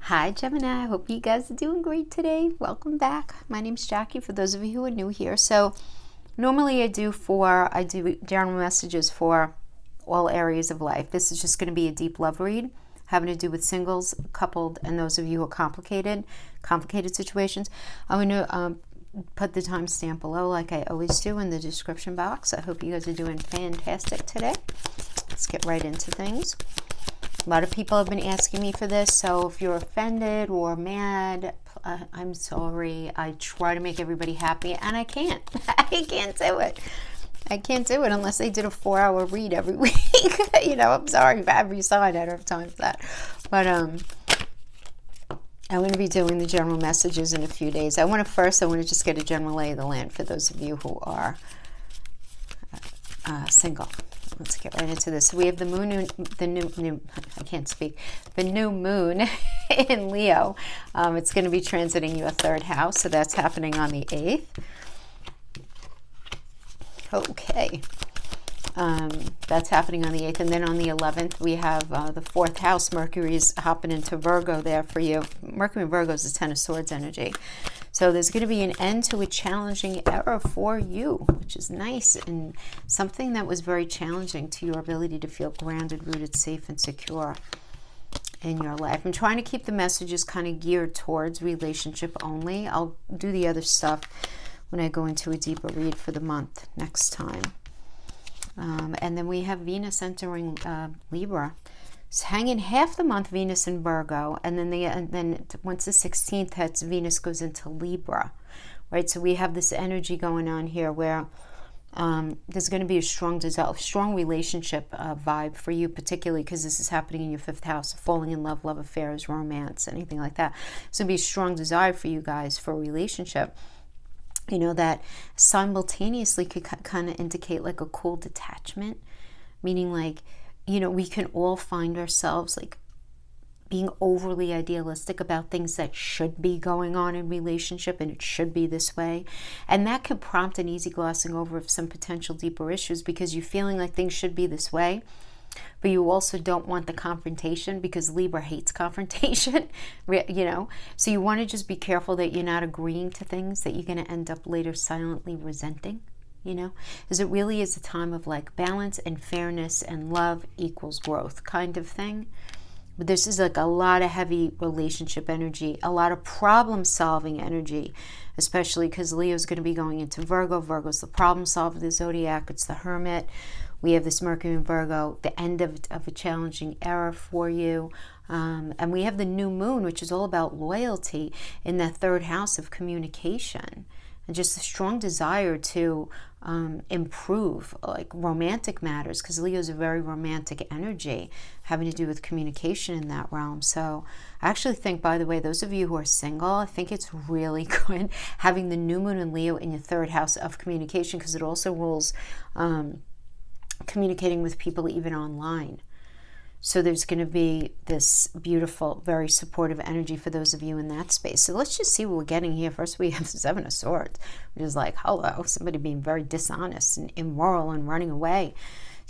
Hi Gemini, I hope you guys are doing great today. Welcome back. My name's Jackie, for those of you who are new here. So normally I do general messages for all areas of life. This is just going to be a deep love read having to do with singles, coupled, and those of you who are complicated situations. I'm going to put the timestamp below like I always do in the description box. I hope you guys are doing fantastic today. Let's get right into things. A lot of people have been asking me for this, so if you're offended or mad, I'm sorry. I try to make everybody happy, and I can't. I can't do it. I can't do it unless I did a 4-hour read every week. I'm sorry for every sign. I don't have time for that. But I'm going to be doing the general messages in a few days. I want to just get a general lay of the land for those of you who are single. Let's get right into this. So we have the new moon in Leo. It's going to be transiting your third house, so that's happening on the 8th. Okay. That's happening on the 8th, and then on the 11th we have the 4th house. Mercury is hopping into Virgo there for you. Mercury in Virgo is the 10 of Swords energy. So there's going to be an end to a challenging era for you, which is nice, and something that was very challenging to your ability to feel grounded, rooted, safe, and secure in your life. I'm trying to keep the messages kind of geared towards relationship only. I'll do the other stuff when I go into a deeper read for the month next time. And then we have Venus entering Libra. It's hanging half the month, Venus in Virgo, and then once the 16th hits, Venus goes into Libra, right? So we have this energy going on here where there's going to be a strong relationship vibe for you, particularly because this is happening in your 5th house, falling in love, love affairs, romance, anything like that. So it'll be a strong desire for you guys for a relationship. That simultaneously could kind of indicate like a cool detachment, meaning like, we can all find ourselves like being overly idealistic about things that should be going on in relationship, and it should be this way. And that could prompt an easy glossing over of some potential deeper issues because you're feeling like things should be this way, but you also don't want the confrontation because Libra hates confrontation, So you want to just be careful that you're not agreeing to things that you're going to end up later silently resenting. Because it really is a time of like balance and fairness and love equals growth kind of thing. But this is like a lot of heavy relationship energy, a lot of problem solving energy, especially because Leo's going to be going into Virgo. Virgo's the problem solver, the zodiac. It's the hermit. We have this Mercury in Virgo, the end of a challenging era for you. And we have the new moon, which is all about loyalty in that 3rd house of communication. And just a strong desire to improve like romantic matters, because Leo's a very romantic energy having to do with communication in that realm. So I actually think, by the way, those of you who are single, I think it's really good having the new moon in Leo in your 3rd house of communication, because it also rules communicating with people even online. So there's going to be this beautiful, very supportive energy for those of you in that space. So let's just see what we're getting here. First, we have the 7 of Swords, which is like, hello, somebody being very dishonest and immoral and running away.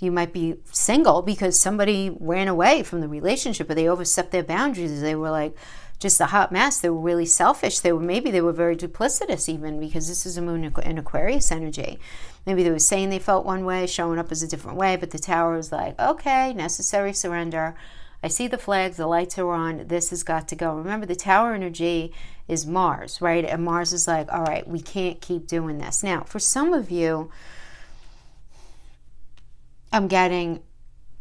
You might be single because somebody ran away from the relationship, or they overstepped their boundaries. They were like just a hot mess. They were really selfish. Maybe they were very duplicitous even, because this is a moon in Aquarius energy. Maybe they were saying they felt one way, showing up as a different way, but the Tower was like, okay, necessary surrender. I see the flags, the lights are on, this has got to go. Remember, the Tower energy is Mars, right? And Mars is like, all right, we can't keep doing this. Now, for some of you, I'm getting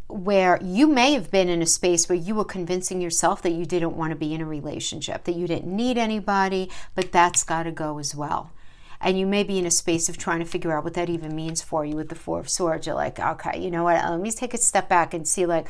where you may have been in a space where you were convincing yourself that you didn't want to be in a relationship, that you didn't need anybody, but that's got to go as well. And you may be in a space of trying to figure out what that even means for you with the 4 of Swords. You're like, okay, you know what? Let me take a step back and see, like,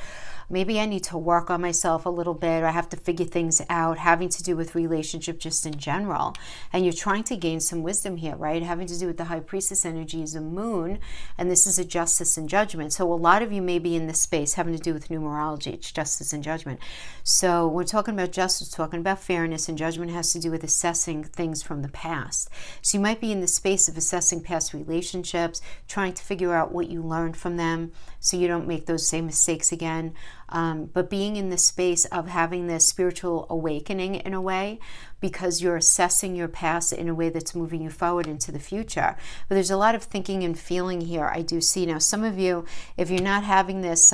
maybe I need to work on myself a little bit. I have to figure things out, having to do with relationship just in general. And you're trying to gain some wisdom here, right? Having to do with the High Priestess energy is a moon, and this is a justice and judgment. So a lot of you may be in this space having to do with numerology. It's justice and judgment. So we're talking about justice, talking about fairness, and judgment has to do with assessing things from the past. So you might be in the space of assessing past relationships, trying to figure out what you learned from them so you don't make those same mistakes again. but being in the space of having this spiritual awakening in a way, because you're assessing your past in a way that's moving you forward into the future. But there's a lot of thinking and feeling here. I do see now some of you, if you're not having this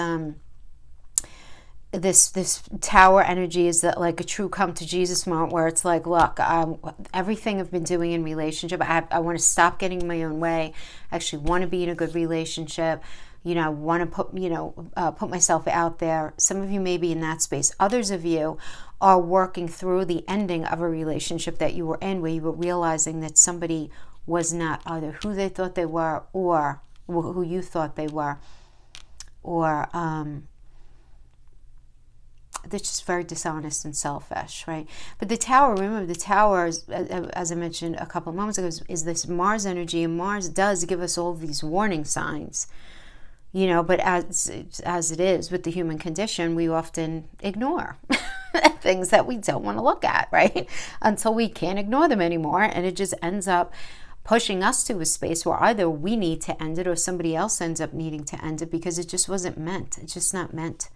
this tower energy, is that like a true come to Jesus moment where it's like, look, everything I've been doing in relationship, I want to stop getting in my own way. I actually want to be in a good relationship. I want to put myself out there. Some of you may be in that space. Others of you are working through the ending of a relationship that you were in, where you were realizing that somebody was not either who they thought they were or who you thought they were, or they're just very dishonest and selfish, right? But the tower, remember, the tower, as I mentioned a couple of moments ago, is this Mars energy, and Mars does give us all these warning signs, but as it is with the human condition, we often ignore things that we don't want to look at, right? Until we can't ignore them anymore, and it just ends up pushing us to a space where either we need to end it or somebody else ends up needing to end it, because it just wasn't meant. It's just not meant,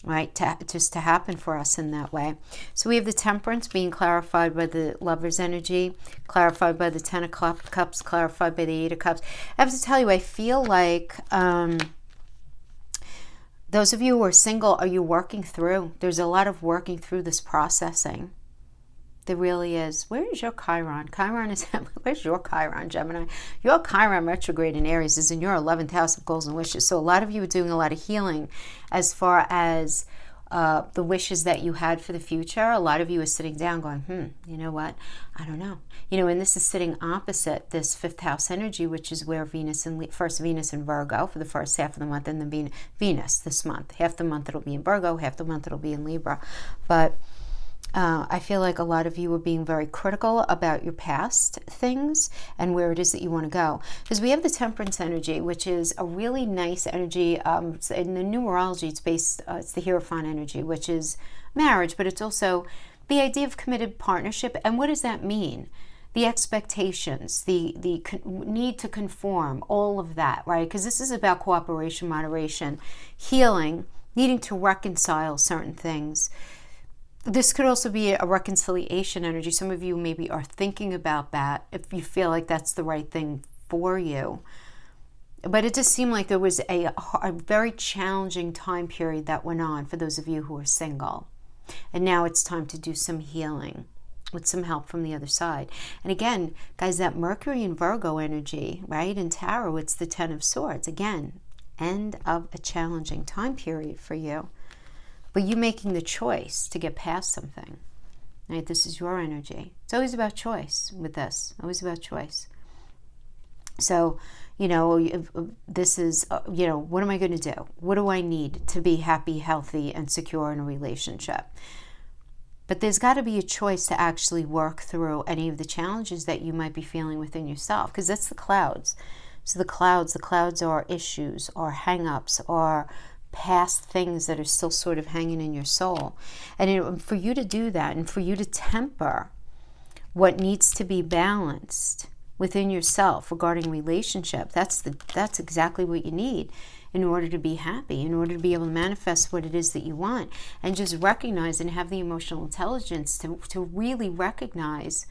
right, to happen for us in that way. So we have the Temperance being clarified by the Lover's energy, clarified by the Ten of Cups, clarified by the Eight of Cups. I have to tell you, I feel like those of you who are single, are you working through? There's a lot of working through this processing. There really is. Where is your Chiron? Where's your Chiron, Gemini? Your Chiron retrograde in Aries is in your 11th house of goals and wishes. So a lot of you are doing a lot of healing as far as the wishes that you had for the future. A lot of you are sitting down going, you know what? I don't know. And this is sitting opposite this 5th house energy, which is where Venus in Virgo for the first half of the month, and then Venus this month. Half the month it'll be in Virgo, half the month it'll be in Libra. But I feel like a lot of you are being very critical about your past things and where it is that you want to go. Because we have the Temperance energy, which is a really nice energy. In the numerology, it's the Hierophant energy, which is marriage, but it's also the idea of committed partnership. And what does that mean? The expectations, the need to conform, all of that, right? Because this is about cooperation, moderation, healing, needing to reconcile certain things. This could also be a reconciliation energy. Some of you maybe are thinking about that if you feel like that's the right thing for you. But it just seemed like there was a very challenging time period that went on for those of you who are single. And now it's time to do some healing with some help from the other side. And again, guys, that Mercury and Virgo energy, right? In Tarot, it's the Ten of Swords. Again, end of a challenging time period for you. But you making the choice to get past something, right? This is your energy. It's always about choice with this, always about choice. So, this is, what am I going to do? What do I need to be happy, healthy, and secure in a relationship? But there's got to be a choice to actually work through any of the challenges that you might be feeling within yourself, because that's the clouds. So the clouds are issues or hang-ups or past things that are still sort of hanging in your soul. And for you to do that and for you to temper what needs to be balanced within yourself regarding relationship, that's exactly what you need in order to be happy, in order to be able to manifest what it is that you want, and just recognize and have the emotional intelligence to really recognize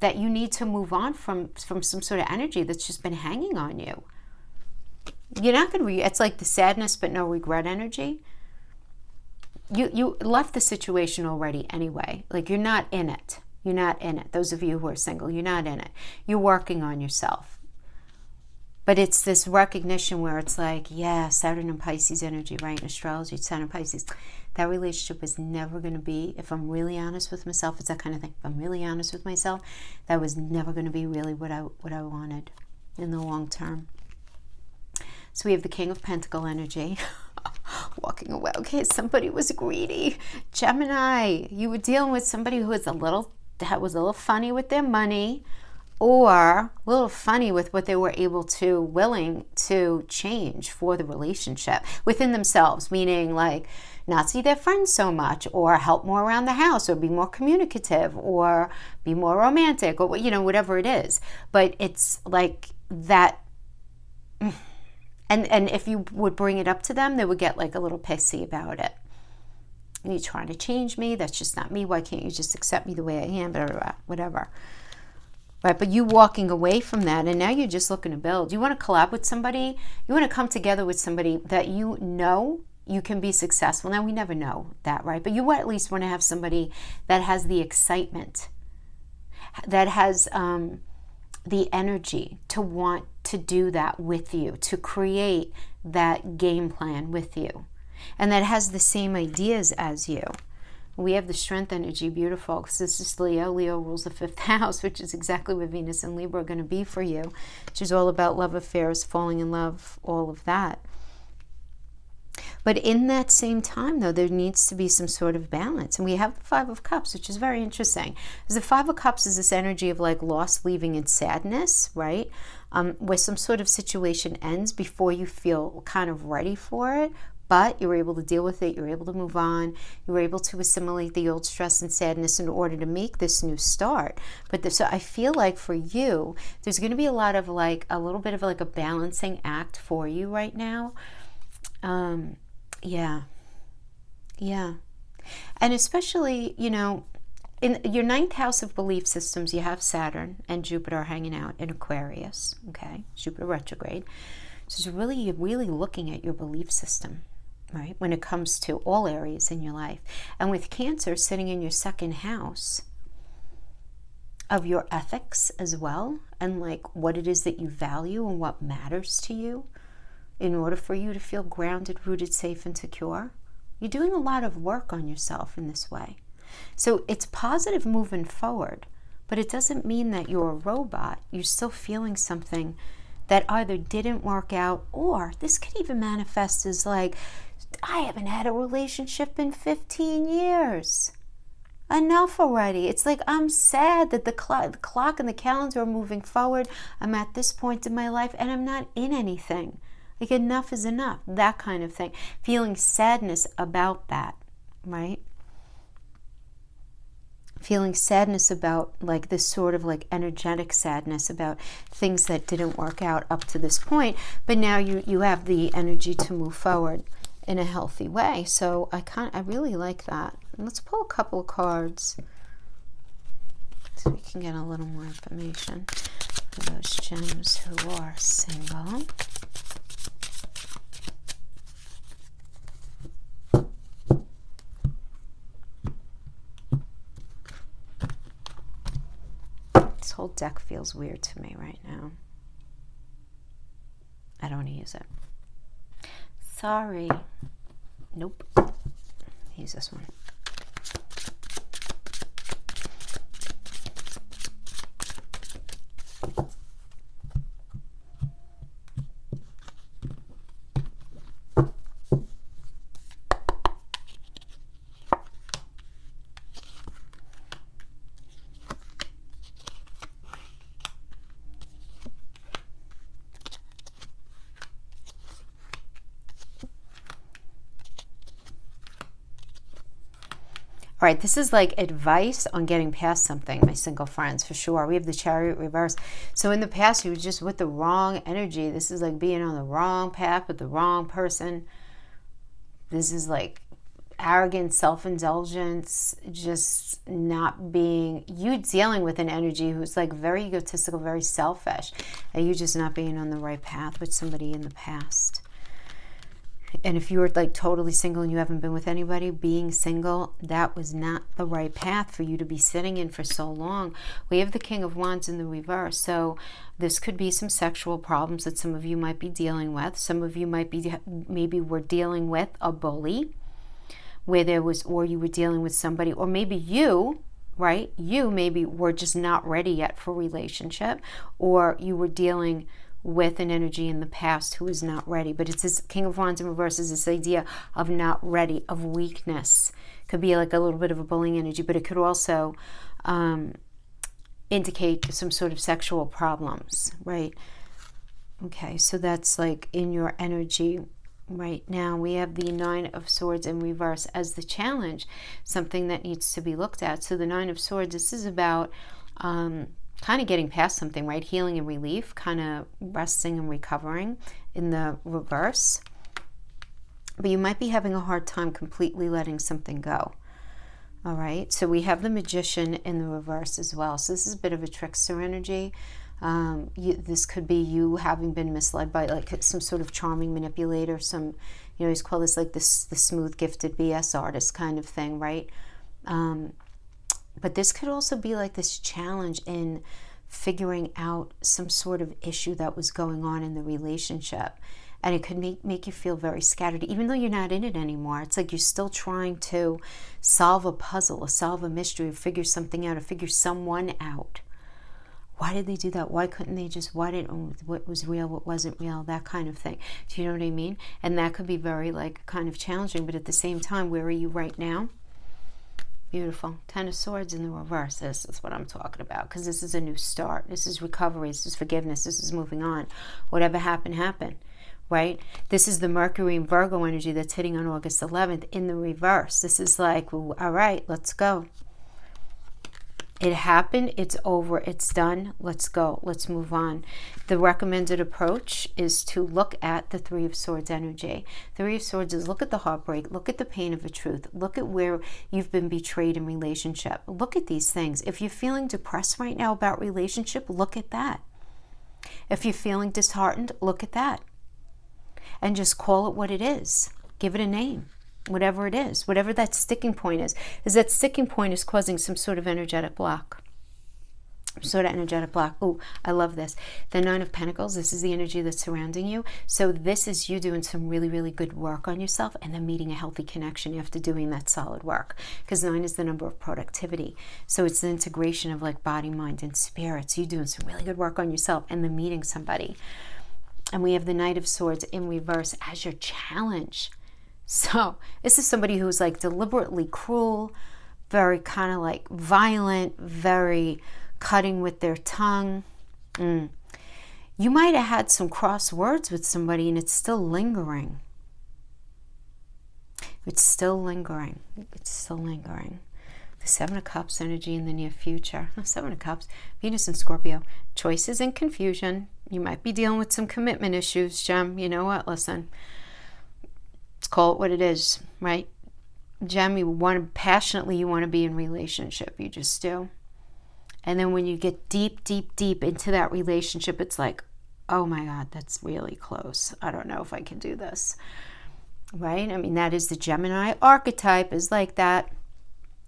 that you need to move on from some sort of energy that's just been hanging on you. You're not going to it's like the sadness but no regret energy. You left the situation already anyway. Like, you're not in it. You're not in it. Those of you who are single, you're not in it. You're working on yourself. But it's this recognition where it's like, yeah, Saturn and Pisces energy, right? In astrology, Saturn and Pisces. That relationship is never going to be, if I'm really honest with myself, it's that kind of thing. If I'm really honest with myself, that was never going to be really what I wanted in the long term. So we have the King of Pentacle energy walking away. Okay, somebody was greedy. Gemini, you were dealing with somebody who was a little funny with their money, or a little funny with what they were willing to change for the relationship within themselves, meaning like not see their friends so much, or help more around the house, or be more communicative, or be more romantic, or whatever it is. But it's like that. And if you would bring it up to them, they would get like a little pissy about it. You're trying to change me. That's just not me. Why can't you just accept me the way I am? Blah, blah, blah, whatever. Right? But you walking away from that, and now you're just looking to build. You want to collab with somebody. You want to come together with somebody that you know you can be successful. Now, we never know that, right? But you at least want to have somebody that has the excitement, that has the energy to want to do that with you, to create that game plan with you, and that has the same ideas as you. We have the strength energy, beautiful, because this is Leo. Leo rules the 5th house, which is exactly what Venus and Libra are going to be for you, which is all about love affairs, falling in love, all of that. But in that same time, though, there needs to be some sort of balance. And we have the 5 of Cups, which is very interesting. Because the 5 of Cups is this energy of like loss, leaving, and sadness, right? Where some sort of situation ends before you feel kind of ready for it. But you're able to deal with it. You're able to move on. You're able to assimilate the old stress and sadness in order to make this new start. But so I feel like for you, there's going to be a lot of like a little bit of like a balancing act for you right now. Yeah. And especially, you know, in your 9th house of belief systems, you have Saturn and Jupiter hanging out in Aquarius. Okay. Jupiter retrograde. So you're really looking at your belief system, right? When it comes to all areas in your life. And with Cancer sitting in your 2nd house of your ethics as well, and like what it is that you value and what matters to you in order for you to feel grounded, rooted, safe, and secure. You're doing a lot of work on yourself in this way. So it's positive moving forward, but it doesn't mean that you're a robot. You're still feeling something that either didn't work out, or this could even manifest as like, I haven't had a relationship in 15 years. Enough already. It's like, I'm sad that the clock and the calendar are moving forward. I'm at this point in my life and I'm not in anything. Like, enough is enough. That kind of thing. Feeling sadness about that, right? Feeling sadness about like this sort of like energetic sadness about things that didn't work out up to this point, but now you have the energy to move forward in a healthy way. So I really like that. And let's pull a couple of cards so we can get a little more information for those gems who are single. This whole deck feels weird to me right now. I don't want to use it. Sorry. Nope. Use this one. All right, this is like advice on getting past something, my single friends, for sure. We have the Chariot reverse. So in the past, you were just with the wrong energy. This is like being on the wrong path with the wrong person. This is like arrogance, self-indulgence, just not being, you dealing with an energy who's like very egotistical, very selfish, and you just not being on the right path with somebody in the past. And if you were like totally single and you haven't been with anybody, being single, that was not the right path for you to be sitting in for so long. We have the King of Wands in the reverse. So this could be some sexual problems that some of you might be dealing with. Some of you might be, maybe were dealing with a bully where there was, or you were dealing with somebody, or maybe you, right? You maybe were just not ready yet for a relationship, or you were dealing with an energy in the past who is not ready. But it's this King of Wands in reverse is this idea of not ready, of weakness. Could be like a little bit of a bullying energy, but it could also indicate some sort of sexual problems, right? Okay, so that's like in your energy right now. We have the Nine of Swords in reverse as the challenge, something that needs to be looked at. So the Nine of Swords, this is about kind of getting past something, right? Healing and relief, kind of resting and recovering in the reverse. But you might be having a hard time completely letting something go. All right, so we have the Magician in the reverse as well. So this is a bit of a trickster energy. This could be you having been misled by like some sort of charming manipulator, some, you know, he's called this like the smooth gifted BS artist kind of thing, right? But this could also be like this challenge in figuring out some sort of issue that was going on in the relationship. And it could make you feel very scattered, even though you're not in it anymore. It's like you're still trying to solve a puzzle, or solve a mystery, or figure something out, or figure someone out. Why did they do that? Why couldn't they just, what was real, what wasn't real, that kind of thing. Do you know what I mean? And that could be very like kind of challenging, but at the same time, where are you right now? Beautiful. 10 of Swords in the reverse. This is what I'm talking about, because this is a new start. This is recovery. This is forgiveness. This is moving on. Whatever happened, happened. Right? This is the Mercury and Virgo energy that's hitting on August 11th in the reverse. This is like, all right, let's go. It happened. It's over. It's done. Let's go. Let's move on. The recommended approach is to look at the Three of Swords energy. Three of Swords is look at the heartbreak. Look at the pain of the truth. Look at where you've been betrayed in relationship. Look at these things. If you're feeling depressed right now about relationship, look at that. If you're feeling disheartened, look at that. And just call it what it is. Give it a name, whatever it is, whatever that sticking point is. Is that sticking point is causing some sort of energetic block. Oh, I love this. The Nine of Pentacles, this is the energy that's surrounding you. So this is you doing some really, really good work on yourself and then meeting a healthy connection after doing that solid work. Because 9 is the number of productivity. So it's the integration of like body, mind, and spirit. So you're doing some really good work on yourself and then meeting somebody. And we have the Knight of Swords in reverse as your challenge. So this is somebody who's like deliberately cruel, very kind of like violent, very cutting with their tongue. You might have had some cross words with somebody and it's still lingering. It's still lingering. It's still lingering. The Seven of Cups energy in the near future. Seven of Cups, Venus and Scorpio. Choices and confusion. You might be dealing with some commitment issues, Gem. You know what? Listen. Let's call it what it is, right? Gem, you want to be in relationship. You just do. And then when you get deep, deep, deep into that relationship, it's like, oh my God, that's really close. I don't know if I can do this. Right? I mean, that is the Gemini archetype, is like that.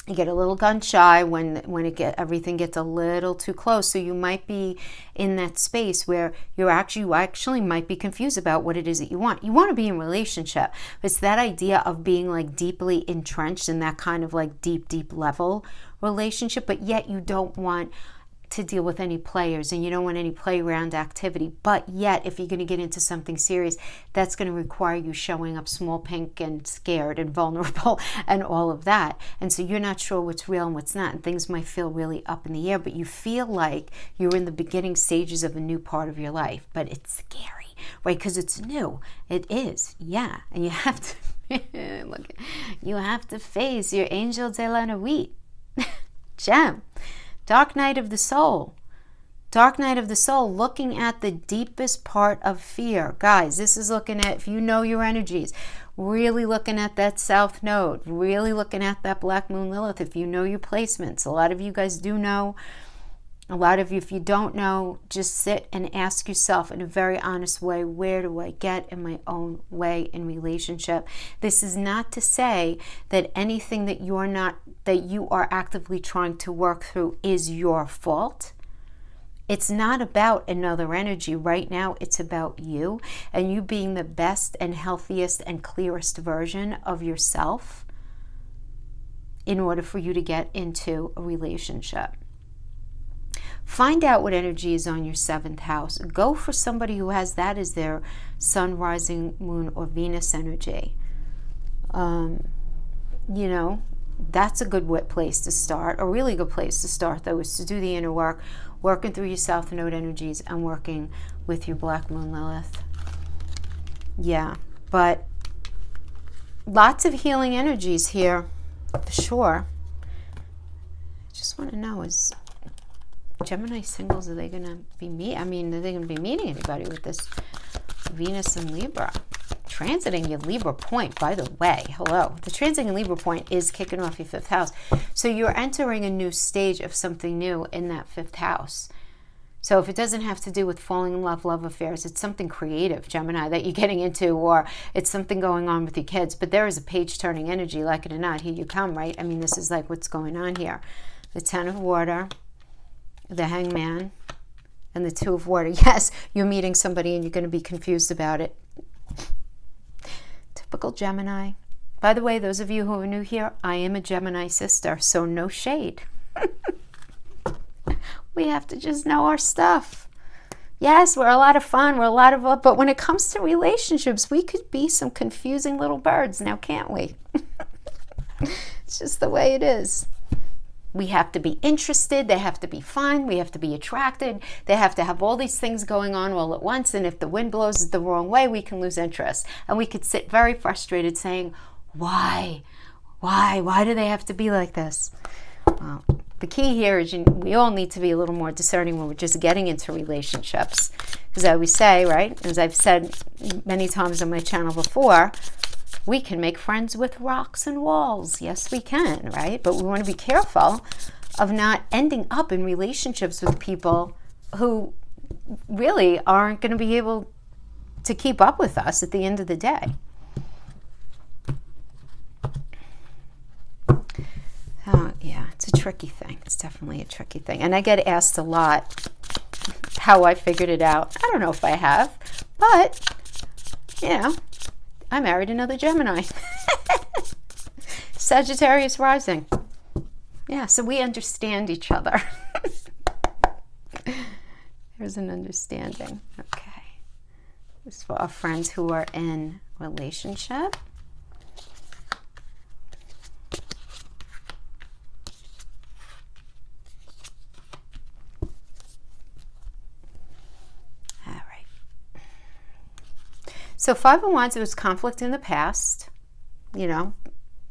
You get a little gun shy when everything gets a little too close. So you might be in that space where you actually might be confused about what it is that you want. You want to be in a relationship. It's that idea of being like deeply entrenched in that kind of like deep, deep level relationship, but yet you don't want to deal with any players and you don't want any play around activity. But yet, if you're going to get into something serious, that's going to require you showing up small, pink, and scared and vulnerable and all of that. And so you're not sure what's real and what's not. And things might feel really up in the air, but you feel like you're in the beginning stages of a new part of your life. But it's scary, right? Because it's new. It is, yeah. And you have to look. You have to face your angel de la Nuit, Gem. Dark night of the soul. Dark night of the soul, looking at the deepest part of fear. Guys, this is looking at, if you know your energies, really looking at that South Node, really looking at that Black Moon Lilith, if you know your placements. A lot of you guys do know. A lot of you, if you don't know, just sit and ask yourself in a very honest way, where do I get in my own way in relationship? This is not to say that anything that you are actively trying to work through is your fault. It's not about another energy. Right now, it's about you and you being the best and healthiest and clearest version of yourself in order for you to get into a relationship. Find out what energy is on your 7th house. Go for somebody who has that as their sun, rising, moon, or Venus energy. You know, that's a good place to start. A really good place to start, though, is to do the inner work, working through your South Node energies and working with your Black Moon Lilith. Yeah, but lots of healing energies here, for sure. I just want to know, is Gemini singles, are they going to be are they going to be meeting anybody with this Venus in Libra. Transiting your Libra point, by the way. Hello. The transiting Libra point is kicking off your 5th house. So you're entering a new stage of something new in that 5th house. So if it doesn't have to do with falling in love, love affairs, it's something creative, Gemini, that you're getting into, or it's something going on with your kids. But there is a page-turning energy, like it or not. Here you come, right? I mean, this is like what's going on here. The 10 of Water, the Hangman, and the 2 of Water. Yes, you're meeting somebody and you're going to be confused about it. Typical Gemini. By the way, those of you who are new here, I am a Gemini sister, so no shade. We have to just know our stuff. Yes, we're a lot of fun. We're a lot of, but when it comes to relationships, we could be some confusing little birds now, can't we? It's just the way it is. We have to be interested. They have to be fun. We have to be attracted. They have to have all these things going on all at once. And if the wind blows the wrong way, we can lose interest. And we could sit very frustrated saying, why? Why do they have to be like this? Well, the key here is we all need to be a little more discerning when we're just getting into relationships. As I always say, right, as I've said many times on my channel before, we can make friends with rocks and walls. Yes, we can, right? But we want to be careful of not ending up in relationships with people who really aren't going to be able to keep up with us at the end of the day. Yeah, it's a tricky thing. It's definitely a tricky thing. And I get asked a lot how I figured it out. I don't know if I have, but, you know, I married another Gemini. Sagittarius rising. Yeah, so we understand each other. There's an understanding. Okay. This is for our friends who are in relationship. So 5 of Wands, it was conflict in the past, you know,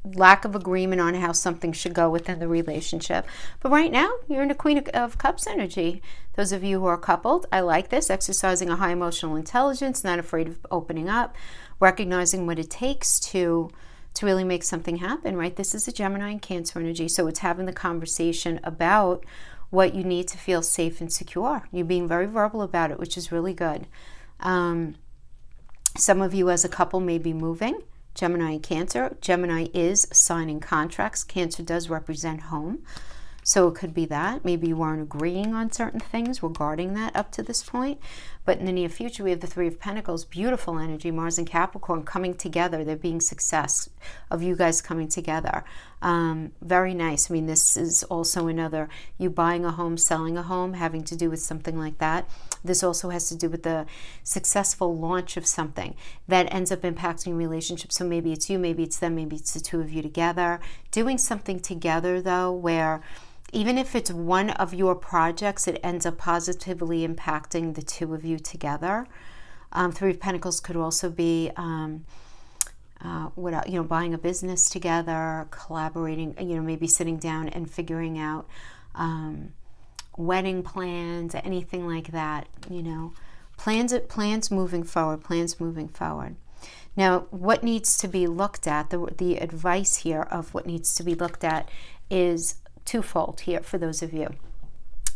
lack of agreement on how something should go within the relationship. But right now, you're in the Queen of Cups energy. Those of you who are coupled, I like this, exercising a high emotional intelligence, not afraid of opening up, recognizing what it takes to really make something happen, right? This is a Gemini and Cancer energy, so it's having the conversation about what you need to feel safe and secure. You're being very verbal about it, which is really good. Some of you as a couple may be moving, Gemini and Cancer. Gemini is signing contracts. Cancer does represent home. So it could be that. Maybe you weren't agreeing on certain things regarding that up to this point. But in the near future, we have the 3 of Pentacles, beautiful energy, Mars and Capricorn coming together. There being success of you guys coming together. Very nice. I mean, this is also another, you buying a home, selling a home, having to do with something like that. This also has to do with the successful launch of something that ends up impacting relationships. So maybe it's you, maybe it's them, maybe it's the 2 of you together. Doing something together, though, where even if it's one of your projects, it ends up positively impacting the 2 of you together. 3 of Pentacles could also be buying a business together, collaborating, maybe sitting down and figuring out wedding plans, anything like that, plans moving forward. Now, what needs to be looked at, the advice here of what needs to be looked at is twofold here for those of you.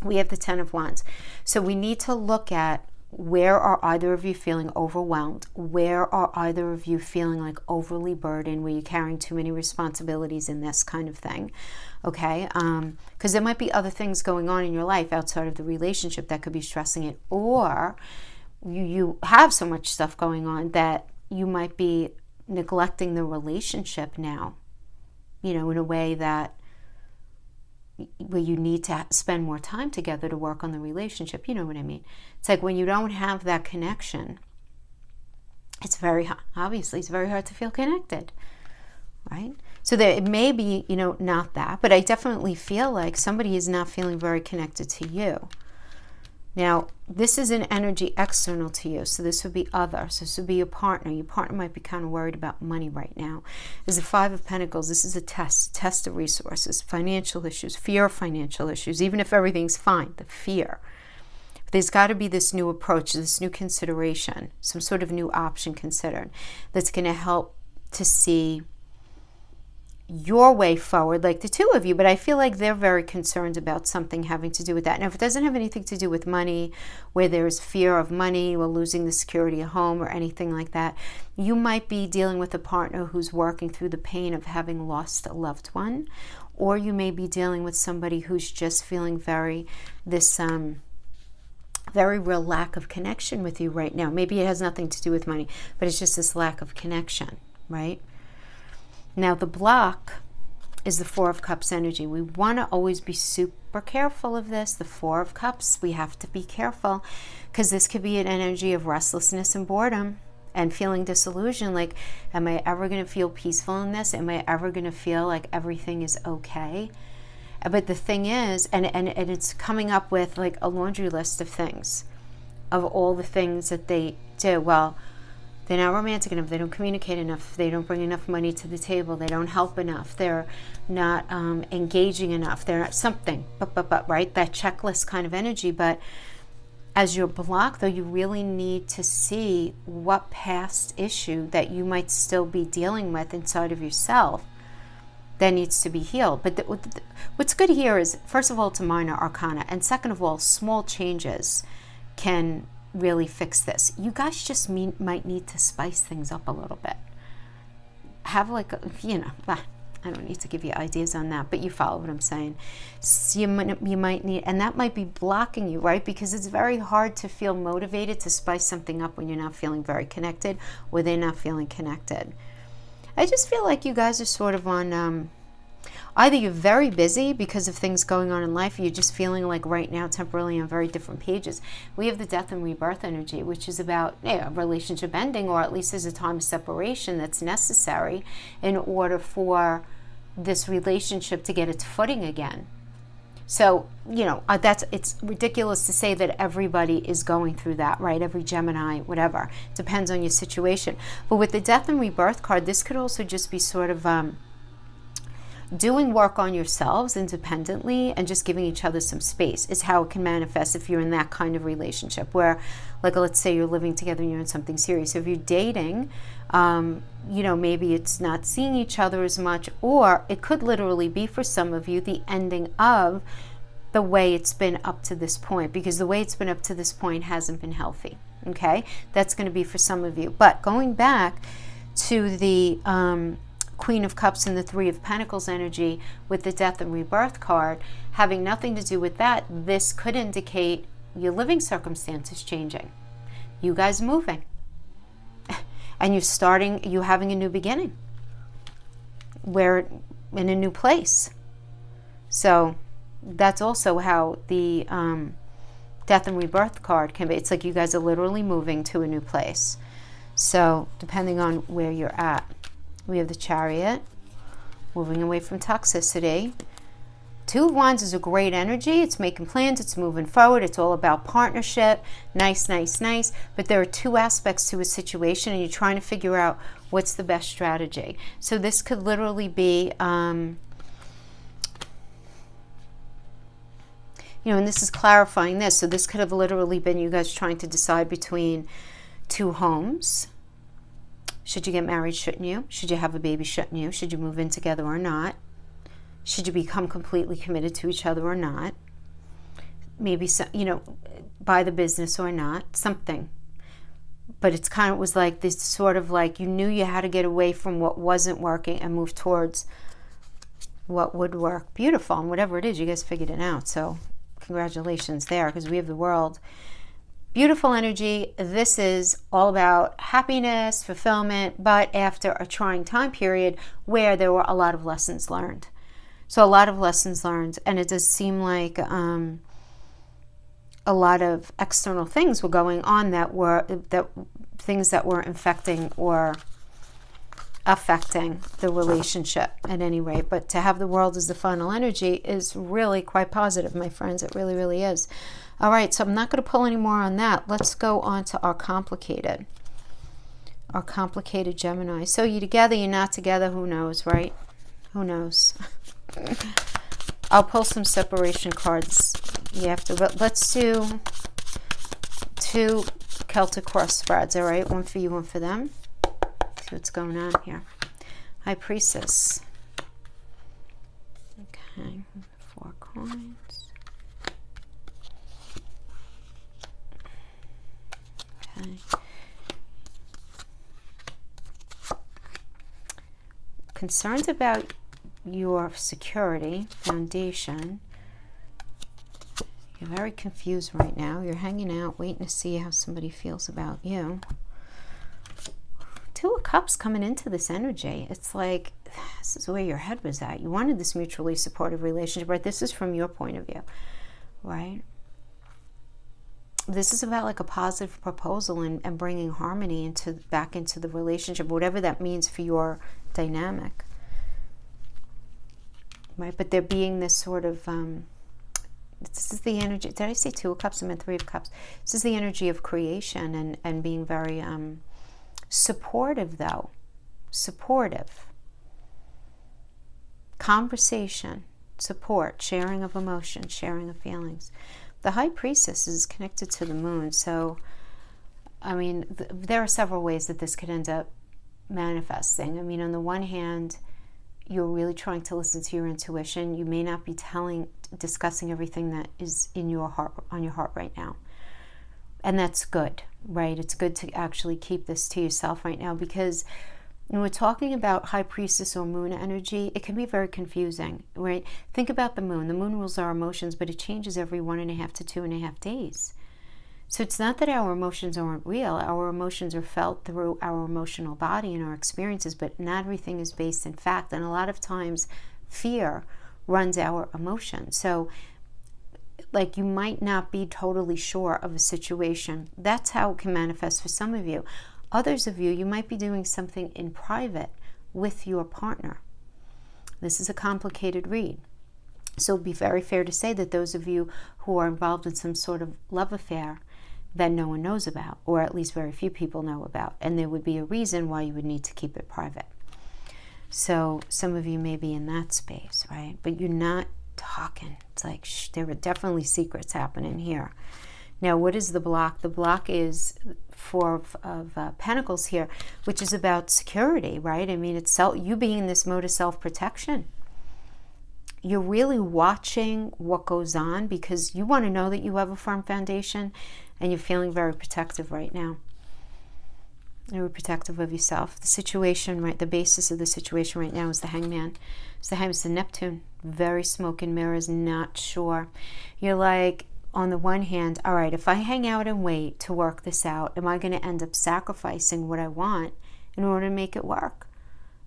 We have the 10 of Wands. So we need to look at, where are either of you feeling overwhelmed? Where are either of you feeling like overly burdened, where you're carrying too many responsibilities in this kind of thing? Okay, because there might be other things going on in your life outside of the relationship that could be stressing it, or you have so much stuff going on that you might be neglecting the relationship now, in a way that where you need to spend more time together to work on the relationship. You know what I mean? It's like when you don't have that connection, it's very hard to feel connected, right? So that it may be, not that, but I definitely feel like somebody is not feeling very connected to you. Now, this is an energy external to you, so this would be others. So this would be your partner. Your partner might be kind of worried about money right now. There's the 5 of Pentacles. This is a test of resources, financial issues, fear of financial issues, even if everything's fine, the fear. There's got to be this new approach, this new consideration, some sort of new option considered that's going to help to see your way forward, like the two of you. But I feel like they're very concerned about something having to do with that. Now, if it doesn't have anything to do with money, where there's fear of money or losing the security of home or anything like that, you might be dealing with a partner who's working through the pain of having lost a loved one, or you may be dealing with somebody who's just feeling very real lack of connection with you right now. Maybe it has nothing to do with money, but it's just this lack of connection, right? Now, the block is the Four of Cups energy. We want to always be super careful of this. The Four of Cups, we have to be careful, because this could be an energy of restlessness and boredom and feeling disillusioned. Like, am I ever going to feel peaceful in this? Am I ever going to feel like everything is okay? But the thing is, and it's coming up with like a laundry list of things, of all the things that they do. Well, they're not romantic enough, they don't communicate enough, they don't bring enough money to the table, they don't help enough, they're not engaging enough, they're not something, right? That checklist kind of energy. But as your block, though, you really need to see what past issue that you might still be dealing with inside of yourself that needs to be healed. But what's good here is, first of all, it's a minor arcana, and second of all, small changes can really fix this. You guys just might need to spice things up a little bit. Have like a, I don't need to give you ideas on that, but you follow what I'm saying. So you might need, and that might be blocking you, right? Because it's very hard to feel motivated to spice something up when you're not feeling very connected, or they're not feeling connected. I just feel like you guys are sort of on, either you're very busy because of things going on in life, or you're just feeling like right now temporarily on very different pages. We have the death and rebirth energy, which is about a relationship ending, or at least there's a time of separation that's necessary in order for this relationship to get its footing again. So, it's ridiculous to say that everybody is going through that, right? Every Gemini, whatever. Depends on your situation. But with the death and rebirth card, this could also just be sort of doing work on yourselves independently and just giving each other some space is how it can manifest if you're in that kind of relationship where, like, let's say you're living together and you're in something serious. So if you're dating, maybe it's not seeing each other as much, or it could literally be for some of you the ending of the way it's been up to this point, because the way it's been up to this point hasn't been healthy. Okay, that's going to be for some of you. But going back to the Queen of Cups and the Three of Pentacles energy with the death and rebirth card, having nothing to do with that, this could indicate your living circumstances changing, you guys moving, and you're having a new beginning, where in a new place. So that's also how the death and rebirth card can be. It's like you guys are literally moving to a new place. So depending on where you're at. We have the Chariot, moving away from toxicity. Two of Wands is a great energy. It's making plans, it's moving forward, it's all about partnership. Nice, nice, nice. But there are two aspects to a situation, and you're trying to figure out what's the best strategy. So this could literally be, and this is clarifying this. So this could have literally been you guys trying to decide between two homes. Should you get married? Shouldn't you? Should you have a baby? Shouldn't you? Should you move in together or not? Should you become completely committed to each other or not? Maybe, buy the business or not, something. But it's kind of was like this sort of like you knew you had to get away from what wasn't working and move towards what would work. Beautiful. And whatever it is, you guys figured it out. So congratulations there, because we have the World. Beautiful energy. This is all about happiness, fulfillment, but after a trying time period where there were a lot of lessons learned. So a lot of lessons learned, and it does seem like a lot of external things were going on that things that were infecting or affecting the relationship at any rate. But to have the World as the final energy is really quite positive, my friends. It really, really is. All right, so I'm not going to pull any more on that. Let's go on to our complicated Gemini. So you're together, you're not together, who knows, right? Who knows? I'll pull some separation cards. You have to, but let's do 2 Celtic cross spreads, all right? One for you, one for them. See what's going on here. High Priestess. Okay, 4 coins. Okay. Concerns about your security, foundation. You're very confused right now. You're hanging out, waiting to see how somebody feels about you. 2 of Cups coming into this energy. It's like, this is where your head was at. You wanted this mutually supportive relationship, right? This is from your point of view, right? This is about like a positive proposal and bringing harmony back into the relationship, whatever that means for your dynamic, right? But there being this sort of, this is the energy, did I say 2 of Cups? I meant 3 of Cups. This is the energy of creation and being very supportive, though. Supportive. Conversation, support, sharing of emotions, sharing of feelings. The High Priestess is connected to the moon, so, I mean, there are several ways that this could end up manifesting. I mean, on the one hand, you're really trying to listen to your intuition. You may not be discussing everything that is in your heart, on your heart right now. And that's good, right? It's good to actually keep this to yourself right now, because when we're talking about High Priestess or moon energy, it can be very confusing, right? Think about the moon. The moon rules our emotions, but it changes every 1.5 to 2.5 days. So it's not that our emotions aren't real. Our emotions are felt through our emotional body and our experiences, but not everything is based in fact. And a lot of times fear runs our emotions. So like, you might not be totally sure of a situation. That's how it can manifest for some of you. Others of you, you might be doing something in private with your partner. This is a complicated read. So it'd be very fair to say that those of you who are involved in some sort of love affair that no one knows about, or at least very few people know about, and there would be a reason why you would need to keep it private. So some of you may be in that space, right? But you're not talking. It's like, there are definitely secrets happening here. Now, what is the block? The block is 4 of Pentacles here, which is about security, right? I mean, it's you being in this mode of self-protection. You're really watching what goes on because you want to know that you have a firm foundation, and you're feeling very protective right now. You're protective of yourself. The situation, right, the basis of the situation right now is the Hangman. It's the Hangman, it's the Neptune. Very smoke and mirrors, not sure. You're like, on the one hand, all right, if I hang out and wait to work this out, am I going to end up sacrificing what I want in order to make it work?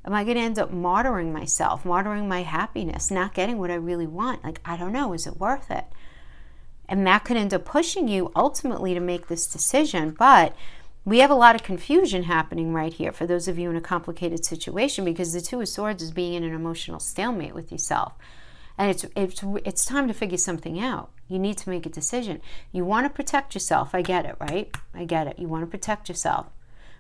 Am I going to end up martyring myself, martyring my happiness, not getting what I really want? Like, I don't know, is it worth it? And that could end up pushing you ultimately to make this decision. But we have a lot of confusion happening right here for those of you in a complicated situation, because the 2 of Swords is being in an emotional stalemate with yourself. And it's time to figure something out. You need to make a decision. You want to protect yourself. I get it, right? I get it. You want to protect yourself.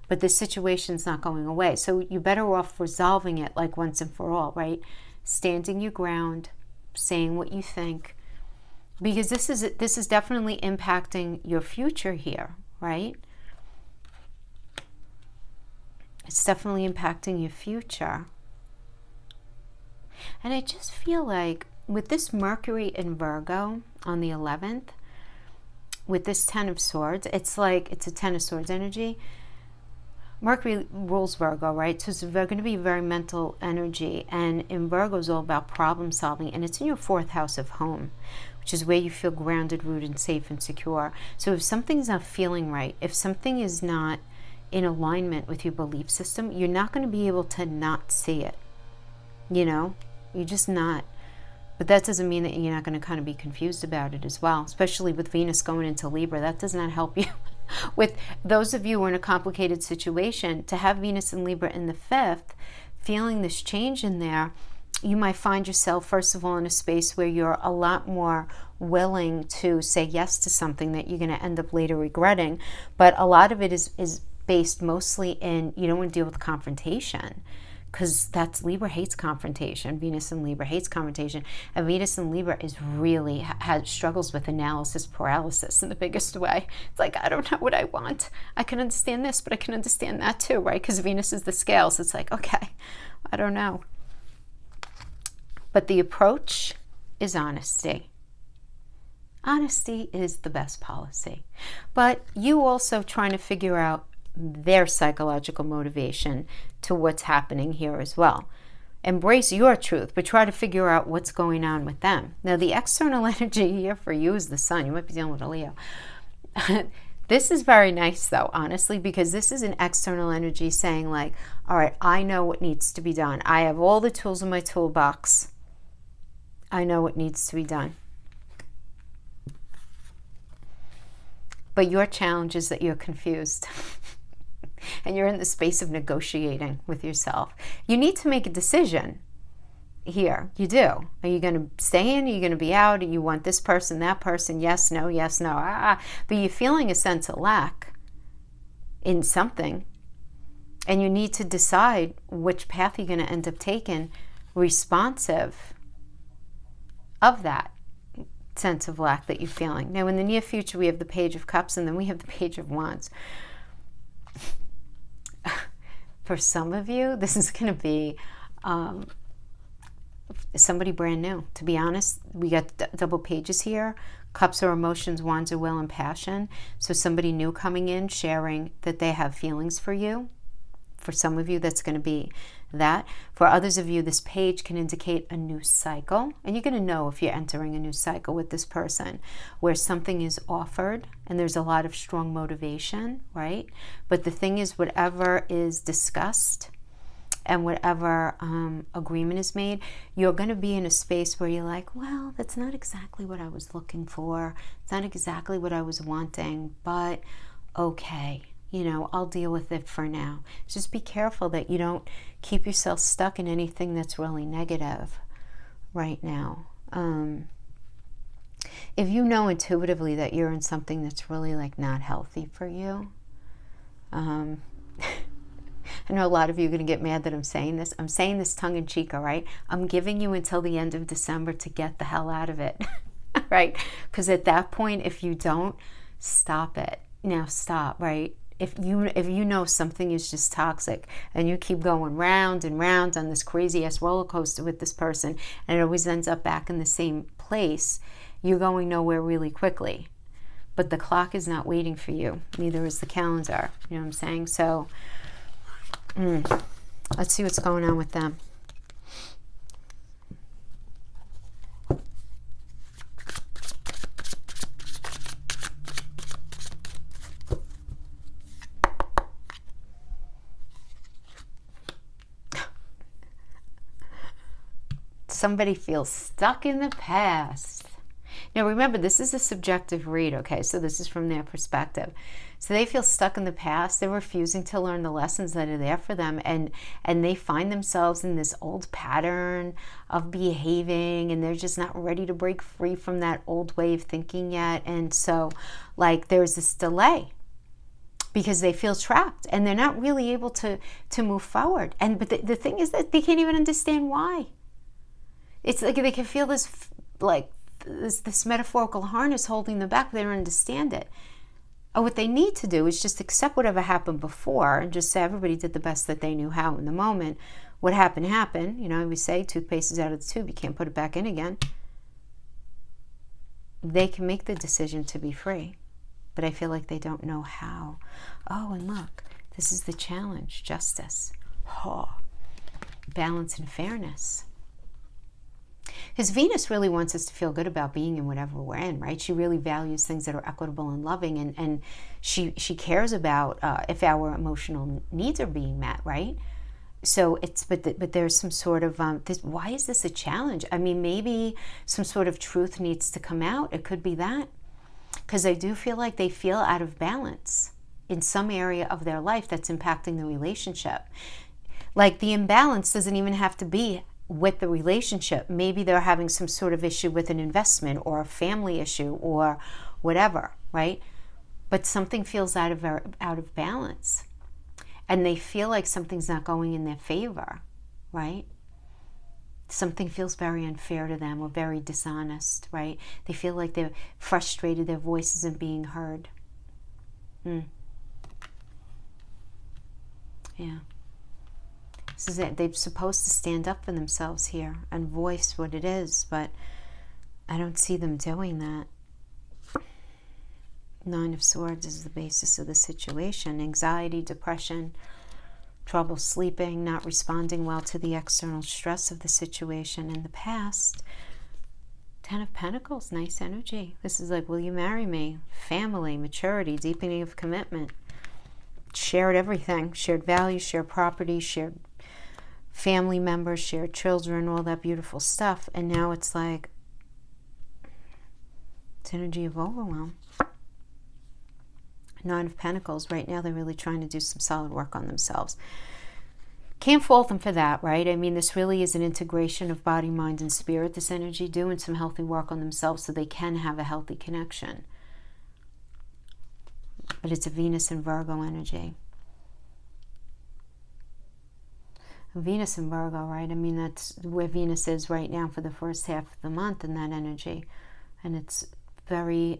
But this situation's not going away. So you're better off resolving it like once and for all, right? Standing your ground, saying what you think. Because this is definitely impacting your future here, right? It's definitely impacting your future. And I just feel like with this Mercury in Virgo on the 11th, with this 10 of Swords, it's like it's a 10 of Swords energy. Mercury rules Virgo, right? So it's going to be very mental energy. And in Virgo is all about problem solving. And it's in your 4th house of home, which is where you feel grounded, rooted, safe, and secure. So if something's not feeling right, if something is not in alignment with your belief system, you're not going to be able to not see it. You know? You're just not. But that doesn't mean that you're not going to kind of be confused about it as well, especially with Venus going into Libra. That does not help you. With those of you who are in a complicated situation, to have Venus in Libra in the 5th, feeling this change in there, you might find yourself, first of all, in a space where you're a lot more willing to say yes to something that you're going to end up later regretting. But a lot of it is based mostly in, you don't want to deal with confrontation. because that's Libra hates confrontation. Venus in Libra hates confrontation. And Venus in Libra is really struggles with analysis paralysis in the biggest way. It's like, I don't know what I want. I can understand this, but I can understand that too, right? Because Venus is the scale. So it's like, okay, I don't know. But the approach is honesty. Honesty is the best policy. But you also trying to figure out their psychological motivation to what's happening here as well. Embrace your truth, but try to figure out what's going on with them. Now, the external energy here for you is the sun. You might be dealing with a Leo. This is very nice, though, honestly, because this is an external energy saying like, all right, I know what needs to be done. I have all the tools in my toolbox. I know what needs to be done. But your challenge is that you're confused. And you're in the space of negotiating with yourself. You need to make a decision here. You do. Are you going to stay in? Are you going to be out? Do you want this person, that person? Yes, no, yes, no. But you're feeling a sense of lack in something. And you need to decide which path you're going to end up taking, responsive of that sense of lack that you're feeling. Now, in the near future, we have the Page of Cups, and then we have the Page of Wands. For some of you, this is going to be somebody brand new. To be honest, we got double pages here. Cups are emotions, Wands are will and passion. So somebody new coming in, sharing that they have feelings for you. For some of you, that's going to be that. For others of you, this page can indicate a new cycle. And you're going to know if you're entering a new cycle with this person, where something is offered and there's a lot of strong motivation, right? But the thing is, whatever is discussed and whatever agreement is made, you're going to be in a space where you're like, well, that's not exactly what I was looking for. It's not exactly what I was wanting, but okay. You know, I'll deal with it for now. Just be careful that you don't keep yourself stuck in anything that's really negative right now. If you know intuitively that you're in something that's really like not healthy for you, I know a lot of you are going to get mad that I'm saying this. I'm saying this tongue in cheek, all right? I'm giving you until the end of December to get the hell out of it, right? Because at that point, if you don't, stop it. Now stop, right? If you know something is just toxic and you keep going round and round on this crazy ass roller coaster with this person and it always ends up back in the same place, you're going nowhere really quickly. But the clock is not waiting for you. Neither is the calendar. You know what I'm saying? So let's see what's going on with them. Somebody feels stuck in the past. Now remember, this is a subjective read, okay? So this is from their perspective. So they feel stuck in the past. They're refusing to learn the lessons that are there for them. And they find themselves in this old pattern of behaving, and they're just not ready to break free from that old way of thinking yet. And so like there's this delay because they feel trapped and they're not really able to move forward. But the thing is that they can't even understand why. It's like they can feel this metaphorical harness holding them back, but they don't understand it. Or what they need to do is just accept whatever happened before and just say everybody did the best that they knew how in the moment. What happened, happened. You know, we say toothpaste is out of the tube. You can't put it back in again. They can make the decision to be free, but I feel like they don't know how. Oh, and look, this is the challenge, justice. Oh, balance and fairness. Because Venus really wants us to feel good about being in whatever we're in, right? She really values things that are equitable and loving, and she cares about if our emotional needs are being met, right? So it's but there's some sort of why is this a challenge? I mean, maybe some sort of truth needs to come out. It could be that, because I do feel like they feel out of balance in some area of their life that's impacting the relationship. Like the imbalance doesn't even have to be with the relationship. Maybe they're having some sort of issue with an investment or a family issue or whatever, right? But something feels out of balance, and they feel like something's not going in their favor. right? Something feels very unfair to them or very dishonest, right? They feel like they're frustrated, their voice isn't being heard. Yeah. This is it. They're supposed to stand up for themselves here and voice what it is, but I don't see them doing that. Nine of Swords is the basis of the situation. Anxiety, depression, trouble sleeping, not responding well to the external stress of the situation in the past. Ten of Pentacles, nice energy. This is like, will you marry me? Family, maturity, deepening of commitment. Shared everything. Shared values, shared property, shared family members, shared children, all that beautiful stuff. And now it's like, it's energy of overwhelm. Nine of Pentacles, right now they're really trying to do some solid work on themselves. Can't fault them for that, right? I mean, this really is an integration of body, mind, and spirit, this energy, doing some healthy work on themselves so they can have a healthy connection. But it's a Venus and Virgo energy. Venus and Virgo, right? I mean, that's where Venus is right now for the first half of the month in that energy. And it's very...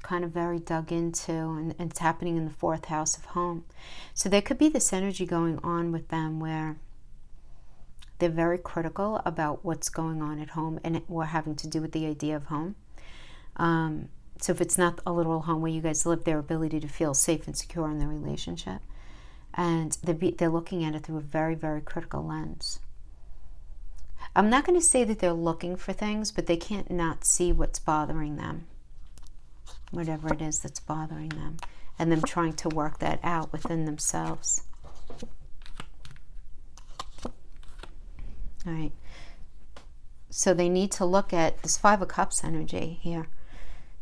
kind of very dug into, and it's happening in the 4th house of home. So there could be this energy going on with them where they're very critical about what's going on at home, and we're having to do with the idea of home. So if it's not a literal home where you guys live, their ability to feel safe and secure in their relationship. And they're looking at it through a very, very critical lens. I'm not going to say that they're looking for things, but they can't not see what's bothering them. Whatever it is that's bothering them, and them trying to work that out within themselves. All right. So they need to look at this 5 of Cups energy here.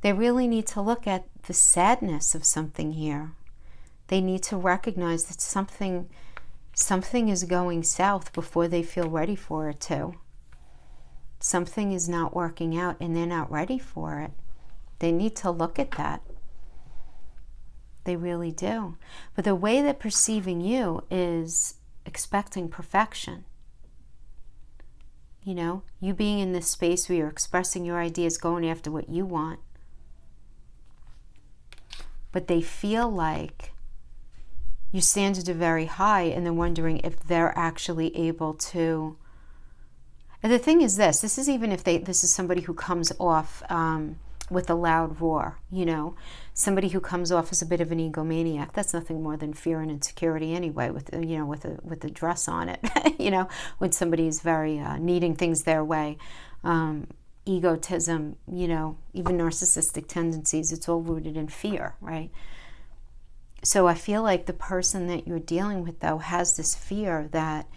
They really need to look at the sadness of something here. They need to recognize that something is going south before they feel ready for it to. Something is not working out and they're not ready for it. They need to look at that. They really do. But the way they're perceiving you is expecting perfection. You know, you being in this space where you're expressing your ideas, going after what you want. But they feel like your standards are very high, and they're wondering if they're actually able to. And the thing is this is even if this is somebody who comes off with a loud roar, you know, somebody who comes off as a bit of an egomaniac. That's nothing more than fear and insecurity anyway, with a dress on it. You know, when somebody is very needing things their way, egotism, you know, even narcissistic tendencies, it's all rooted in fear, right? So I feel like the person that you're dealing with, though, has this fear that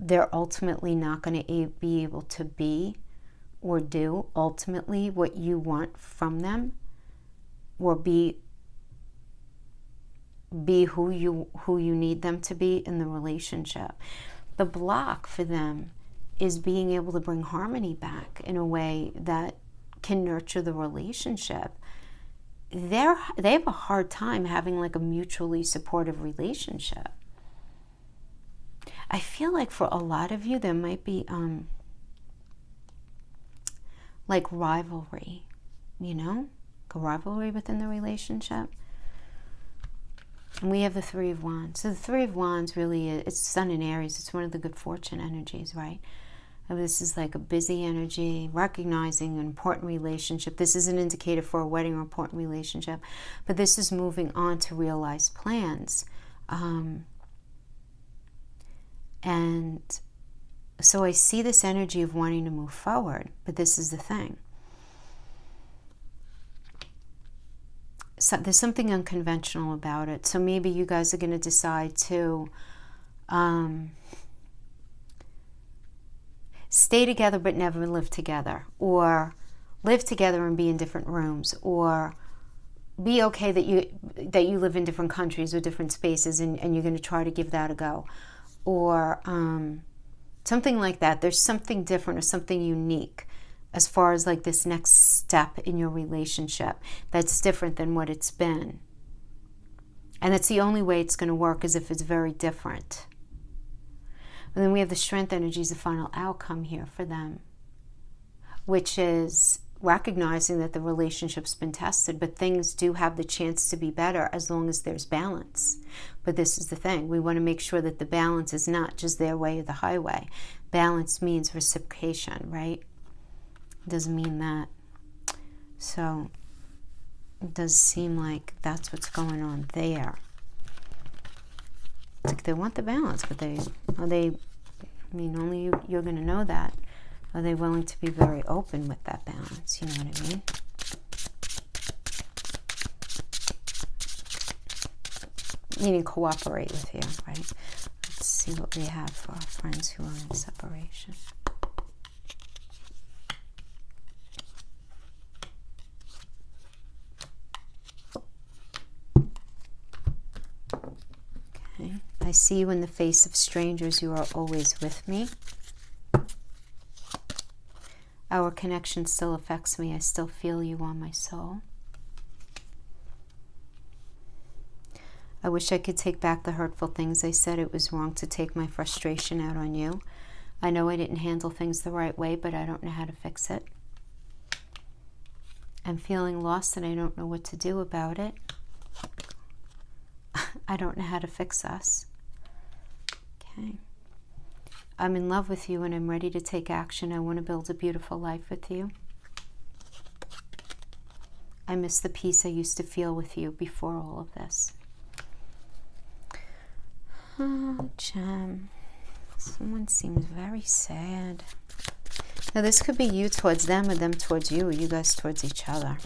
they're ultimately not going to be able to be or do ultimately what you want from them, or be who you need them to be in the relationship. The block for them is being able to bring harmony back in a way that can nurture the relationship. They have a hard time having like a mutually supportive relationship. I feel like for a lot of you there might be like rivalry, you know, a rivalry within the relationship. And we have the 3 of Wands. So the 3 of Wands really is, it's Sun in Aries. It's one of the good fortune energies, right? And this is like a busy energy, recognizing an important relationship. This is an indicator for a wedding or important relationship. But this is moving on to realize plans. And so I see this energy of wanting to move forward, but this is the thing. So there's something unconventional about it. So maybe you guys are going to decide to stay together but never live together, or live together and be in different rooms, or be okay that you live in different countries or different spaces, and you're going to try to give that a go, or something like that. There's something different or something unique as far as like this next step in your relationship that's different than what it's been. And that's the only way it's going to work, is if it's very different. And then we have the Strength energies, the final outcome here for them, which is recognizing that the relationship's been tested, but things do have the chance to be better as long as there's balance. But this is the thing. We want to make sure that the balance is not just their way or the highway. Balance means reciprocation, right? It doesn't mean that. So it does seem like that's what's going on there. It's like they want the balance, but I mean, only you're going to know that. Are they willing to be very open with that balance? You know what I mean? Meaning cooperate with you, right? Let's see what we have for our friends who are in separation. Okay. I see you in the face of strangers. You are always with me. Our connection still affects me. I still feel you on my soul. I wish I could take back the hurtful things I said. It was wrong to take my frustration out on you. I know I didn't handle things the right way, but I don't know how to fix it. I'm feeling lost and I don't know what to do about it. I don't know how to fix us. Okay. I'm in love with you and I'm ready to take action. I want to build a beautiful life with you. I miss the peace I used to feel with you before all of this. Oh, Gem. Someone seems very sad. Now, this could be you towards them or them towards you, or you guys towards each other.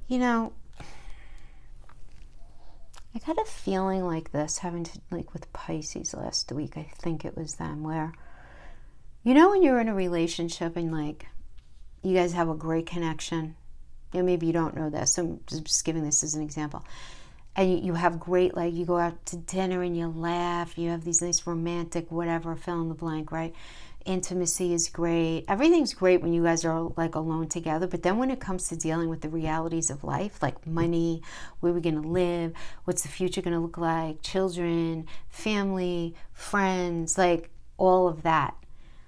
You know, I got a feeling like this, having to, like with Pisces last week, I think it was them, where, you know, when you're in a relationship and like, you guys have a great connection, you know, maybe you don't know this, so I'm just giving this as an example, and you have great, like, you go out to dinner and you laugh, you have these nice romantic, whatever, fill in the blank, right? Intimacy is great. Everything's great when you guys are like alone together. But then when it comes to dealing with the realities of life, like money, where we're going to live, what's the future going to look like, children, family, friends, like all of that.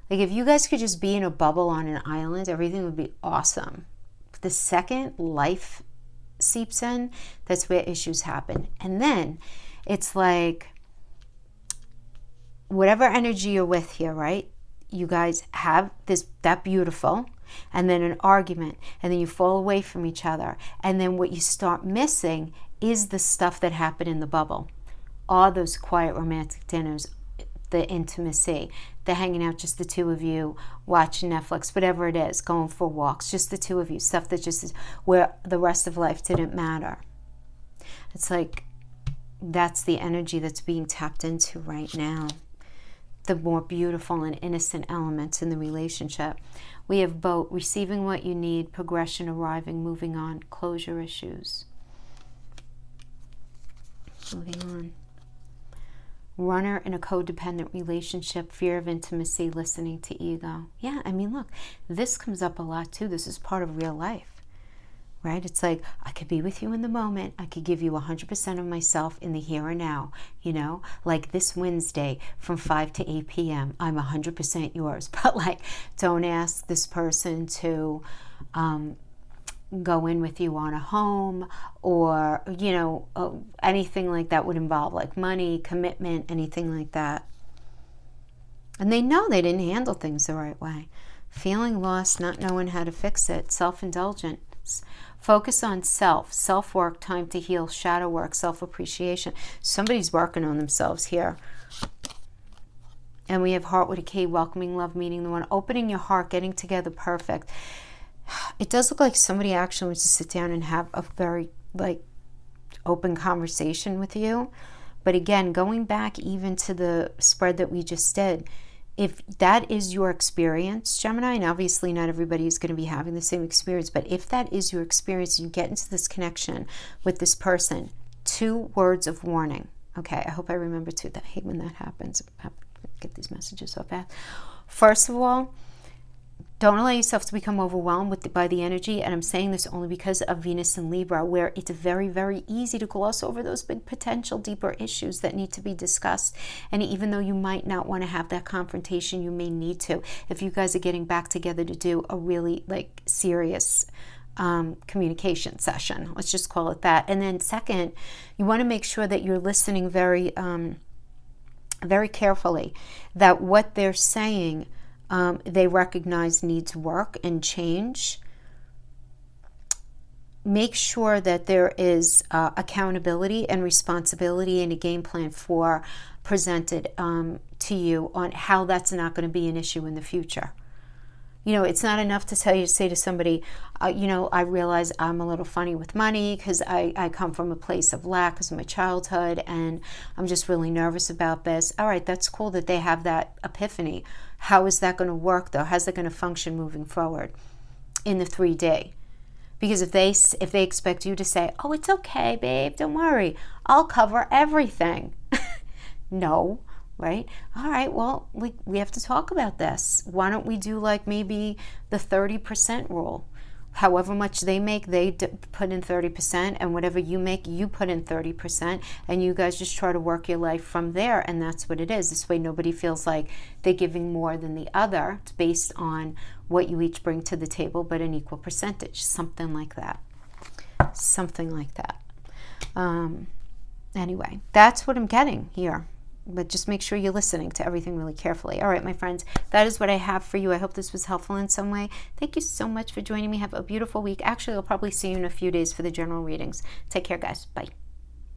Like if you guys could just be in a bubble on an island, everything would be awesome. But the second life seeps in, that's where issues happen. And then it's like whatever energy you're with here, right? You guys have that beautiful, and then an argument, and then you fall away from each other, and then what you start missing is the stuff that happened in the bubble. All those quiet romantic dinners, the intimacy, the hanging out, just the two of you, watching Netflix, whatever it is, going for walks, just the two of you, stuff that just is where the rest of life didn't matter. It's like that's the energy that's being tapped into right now. The more beautiful and innocent elements in the relationship. We have both receiving what you need, progression, arriving, moving on, closure issues. Moving on. Runner in a codependent relationship, fear of intimacy, listening to ego. Yeah, I mean, look, this comes up a lot too. This is part of real life. Right? It's like, I could be with you in the moment. I could give you 100% of myself in the here and now, you know? Like this Wednesday from 5 to 8 p.m., I'm 100% yours. But like, don't ask this person to go in with you on a home or, you know, anything like that would involve like money, commitment, anything like that. And they know they didn't handle things the right way. Feeling lost, not knowing how to fix it, self-indulgence. Focus on self-work, time to heal, shadow work, self-appreciation. Somebody's working on themselves here. And we have heart with a K, welcoming, love, meeting the one, opening your heart, getting together, perfect. It does look like somebody actually wants to sit down and have a very like open conversation with you. But again, going back even to the spread that we just did, if that is your experience, Gemini, and obviously not everybody is going to be having the same experience, but if that is your experience, you get into this connection with this person, 2 words of warning. Okay, I hope I remember I hate when that happens. I get these messages so fast. First of all, don't allow yourself to become overwhelmed by the energy. And I'm saying this only because of Venus and Libra, where it's very, very easy to gloss over those big potential deeper issues that need to be discussed. And even though you might not want to have that confrontation, you may need to. If you guys are getting back together to do a really like serious communication session, let's just call it that. And then second, you want to make sure that you're listening very, very carefully, that what they're saying they recognize needs work and change. Make sure that there is accountability and responsibility and a game plan presented to you on how that's not going to be an issue in the future. You know, it's not enough to say to somebody, you know, I realize I'm a little funny with money because I come from a place of lack because of my childhood, and I'm just really nervous about this. All right, that's cool that they have that epiphany. How is that going to work, though? How's that going to function moving forward in the 3D? Because if they expect you to say, oh, it's okay, babe, don't worry, I'll cover everything. No. Right? All right, well, we have to talk about this. Why don't we do like maybe the 30% rule? However much they make, they put in 30%, and whatever you make, you put in 30%, and you guys just try to work your life from there, and that's what it is. This way nobody feels like they're giving more than the other. It's based on what you each bring to the table, but an equal percentage, something like that. Something like that. Anyway, that's what I'm getting here. But just make sure you're listening to everything really carefully. All right, my friends, that is what I have for you. I hope this was helpful in some way. Thank you so much for joining me. Have a beautiful week. Actually, I'll probably see you in a few days for the general readings. Take care, guys. Bye.